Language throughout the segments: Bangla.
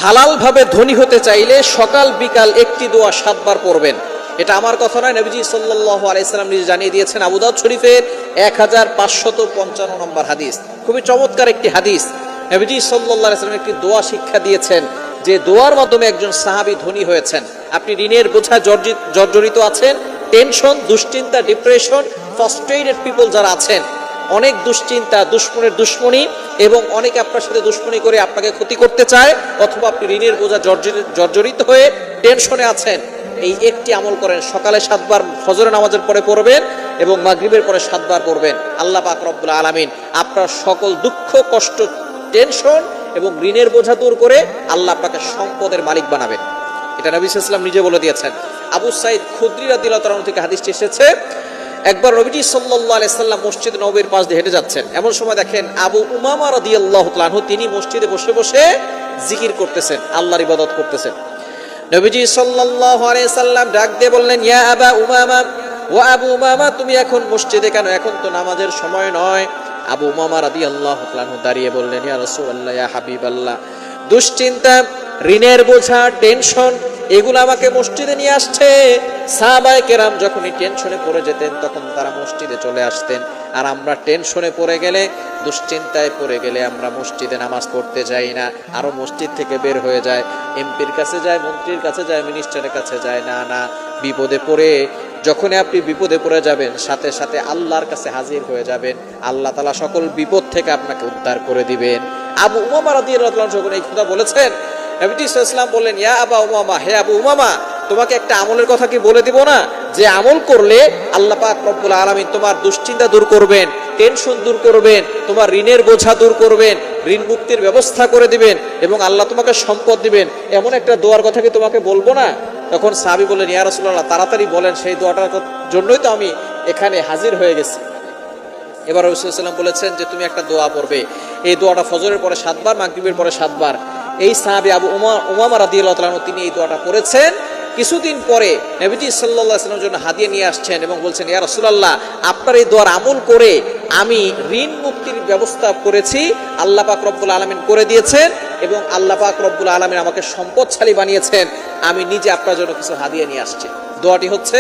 হালাল ভাবে ধনী হতে চাইলে সকাল বিকাল একটি দোয়া 7 বার পড়বেন। এটা আমার কথা নয়, নবীজি সাল্লাল্লাহু আলাইহি সাল্লাম নিজে জানিয়ে দিয়েছেন। আবু দাউদ শরীফের 1555 নম্বর হাদিস, খুবই চমৎকার একটি হাদিস। নবীজি সাল্লাল্লাহু আলাইহি সাল্লাম একটি দোয়া শিক্ষা দিয়েছেন, যে দোয়ার মাধ্যমে একজন সাহাবী ধনী হয়েছেন। আপনি ঋণের বোঝা জর্জরিত আছেন, টেনশন, দুশ্চিন্তা, ডিপ্রেশন, ফ্রাস্ট্রেটেড পিপল যারা আছেন, অনেক দুশ্চিন্তা, দুশ্মনের দুশ্মনী, এবং অনেকে আপনার সাথে দুশ্মনী করে আপনাকে ক্ষতি করতে চায়, অথবা আপনি ঋণের বোঝা জর্জরিত হয়ে টেনশনে আছেন, এই একটি আমল করেন। সকালে 7 বার ফজরের নামাজের পরে পড়বেন এবং মাগরিবের পরে 7 বার পড়বেন। আল্লাহ পাক রব্বুল আলামিন আপনার সকল দুঃখ, কষ্ট, টেনশন এবং ঋণের বোঝা দূর করে আল্লাহ আপনাকে সম্পদের মালিক বানাবেন। এটা নবী সাল্লাল্লাহু আলাইহি ওয়াসাল্লাম নিজে বলে দিয়েছেন। আবু সাঈদ খুদরি রাদিয়াল্লাহু তাআলা থেকে হাদিসটি এসেছে, একবার নবীজি সাল্লাল্লাহু আলাইহি সাল্লাম মসজিদ নববীর পাশ দিয়ে হেঁটে যাচ্ছেন। এমন সময় দেখেন আবু উমামা রাদিয়াল্লাহু তাআলা আনহু তিনি মসজিদে বসে বসে জিকির করতেছেন, আল্লাহর ইবাদত করতেছেন। নবীজি সাল্লাল্লাহু আলাইহি সাল্লাম ডাক দিয়ে বললেন, ইয়া আবা উমামা, ও আবু উমামা, তুমি এখন মসজিদে কেন? এখন তো নামাজের সময় নয়। আবু উমামা রাদিয়াল্লাহু তাআলা আনহু দাঁড়িয়ে বললেন, ইয়া রাসূলুল্লাহ, ইয়া হাবিবাল্লাহ, দুশ্চিন্তা, ঋণের বোঝা, টেনশন, এগুলো আমাকে মসজিদে নিয়ে আসছে। সাহাবায়ে কেরাম যখনই টেনশনে পড়ে যেতেন তখন তারা মসজিদে চলে আসতেন, আর আমরা টেনশনে পড়ে গেলে, দুশ্চিন্তায় পড়ে গেলে আমরা মসজিদে নামাজ পড়তে যাই না, আরো মসজিদ থেকে বের হয়ে যায়, এমপির কাছে যায়, মন্ত্রীর কাছে যায়, মিনিস্টারের কাছে যায়। না, বিপদে পড়ে, যখনই আপনি বিপদে পড়ে যাবেন সাথে সাথে আল্লাহর কাছে হাজির হয়ে যাবেন, আল্লাহ তাআলা সকল বিপদ থেকে আপনাকে উদ্ধার করে দিবেন। আবু উমামা রাদিয়াল্লাহু তাআলা যখন এই কথা বলেছেন, নবী সাল্লাল্লাহু আলাইহি ওয়াসাল্লাম বললেন, ইয়া আবা উমামা, হে আবু উমামা, তোমাকে একটা আমলের কথা কি বলে দিব না, যে আমল করলে আল্লাহ পাক রব্বুল আলামিন তোমার দুশ্চিন্তা দূর করবেন, টেনশন দূর করবেন, তোমার ঋণের বোঝা দূর করবেন, ঋণ মুক্তির ব্যবস্থা করে দিবেন, এবং আল্লাহ তোমাকে সম্পদ দিবেন, এমন একটা দোয়ার কথা কি তোমাকে বলবো না? তখন সাহাবী বললেন, ইয়া রাসূলুল্লাহ, তাড়াতাড়ি বলেন, সেই দোয়াটার জন্যই তো আমি এখানে হাজির হয়ে গেছি। এবার রাসূলুল্লাহ সাল্লাল্লাহু আলাইহি ওয়াসাল্লাম বলেছেন যে তুমি একটা দোয়া পড়বে, এই দোয়াটা ফজরের পরে 7 বার, মাগরিবের পরে 7 বার। এই সাহাবী আবু উমামা রাদিয়াল্লাহু তাআলা তিনি এই দোয়াটা পড়েছেন। কিছুদিন পরে নবীজি সাল্লাল্লাহু আলাইহি ওয়াসাল্লামের জন্য হাদিয়া নিয়ে আসছেন এবং বলছেন, ইয়া রাসূলুল্লাহ, আপনার এই দোয়ার আমল করে আমি ঋণ মুক্তির ব্যবস্থা করেছি, আল্লাহ পাক রব্বুল আলামিন করে দিয়েছেন, এবং আল্লাহ পাক রব্বুল আলামিন আমাকে সম্পদশালী বানিয়েছেন, আমি নিজে আপনার জন্য কিছু হাদিয়া নিয়ে আসছি। দোয়াটি হচ্ছে,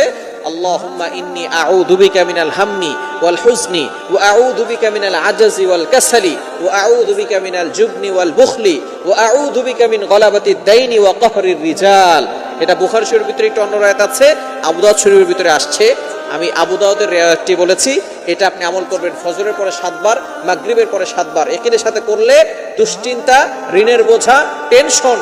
আল্লাহুম্মা ইন্নী আউযু বিকা মিনাল হাম্মি ওয়াল হুজনি ওয়া আউযু বিকা মিনাল আজজি ওয়াল কাসালি ওয়া আউযু বিকা মিনাল জুবনি ওয়াল বুখলি ওয়া আউযু বিকা মিন গলাবাতিদ দাইনি ওয়া কাহরির রিজাল। এটা বুখারী শরীফের ভিতরে একটা অন্য রায়াত আছে, আবু দাউদ শরীফের ভিতরে আসছে। আমি আবু দাউদের রায়াতটি বলেছি। এটা আপনি আমল করবেন ফজরের পরে 7 বার, মাগরিবের পরে 7 বার। একই সাথে করলে দুশ্চিন্তা, ঋণের বোঝা, টেনশন